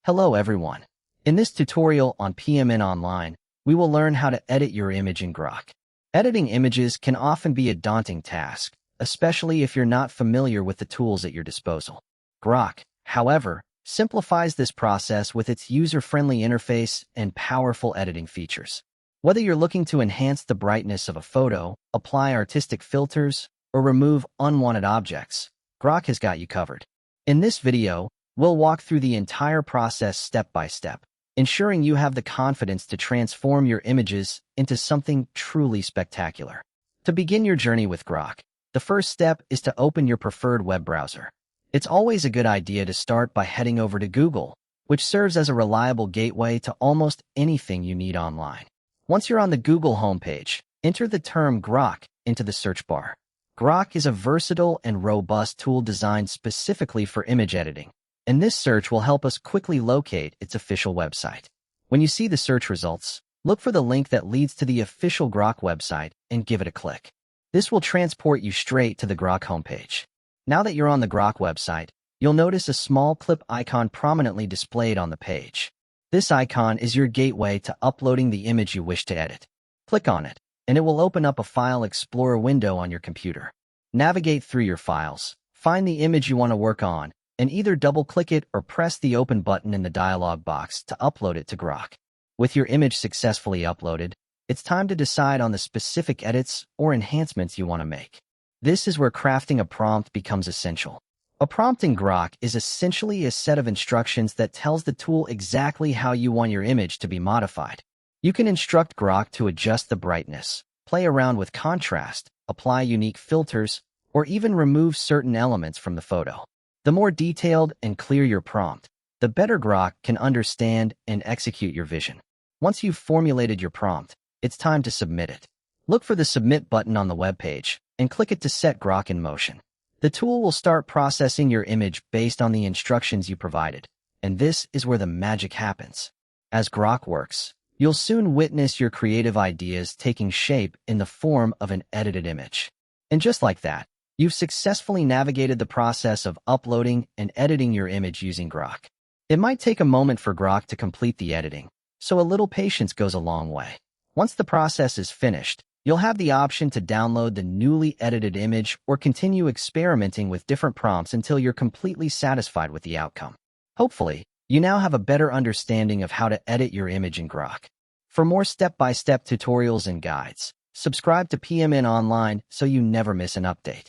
Hello everyone. In this tutorial on PMN Online, we will learn how to edit your image in Grok. Editing images can often be a daunting task, especially if you're not familiar with the tools at your disposal. Grok, however, simplifies this process with its user-friendly interface and powerful editing features. Whether you're looking to enhance the brightness of a photo, apply artistic filters, or remove unwanted objects, Grok has got you covered. In this video, we'll walk through the entire process step by step, ensuring you have the confidence to transform your images into something truly spectacular. To begin your journey with Grok, the first step is to open your preferred web browser. It's always a good idea to start by heading over to Google, which serves as a reliable gateway to almost anything you need online. Once you're on the Google homepage, enter the term Grok into the search bar. Grok is a versatile and robust tool designed specifically for image editing, and this search will help us quickly locate its official website. When you see the search results, look for the link that leads to the official Grok website and give it a click. This will transport you straight to the Grok homepage. Now that you're on the Grok website, you'll notice a small clip icon prominently displayed on the page. This icon is your gateway to uploading the image you wish to edit. Click on it, and it will open up a File Explorer window on your computer. Navigate through your files, find the image you want to work on, and either double-click it or press the Open button in the dialog box to upload it to Grok. With your image successfully uploaded, it's time to decide on the specific edits or enhancements you want to make. This is where crafting a prompt becomes essential. A prompt in Grok is essentially a set of instructions that tells the tool exactly how you want your image to be modified. You can instruct Grok to adjust the brightness, play around with contrast, apply unique filters, or even remove certain elements from the photo. The more detailed and clear your prompt, the better Grok can understand and execute your vision. Once you've formulated your prompt, it's time to submit it. Look for the Submit button on the web page and click it to set Grok in motion. The tool will start processing your image based on the instructions you provided, and this is where the magic happens. As Grok works, you'll soon witness your creative ideas taking shape in the form of an edited image. And just like that, you've successfully navigated the process of uploading and editing your image using Grok. It might take a moment for Grok to complete the editing, so a little patience goes a long way. Once the process is finished, you'll have the option to download the newly edited image or continue experimenting with different prompts until you're completely satisfied with the outcome. Hopefully, you now have a better understanding of how to edit your image in Grok. For more step-by-step tutorials and guides, subscribe to PMN Online so you never miss an update.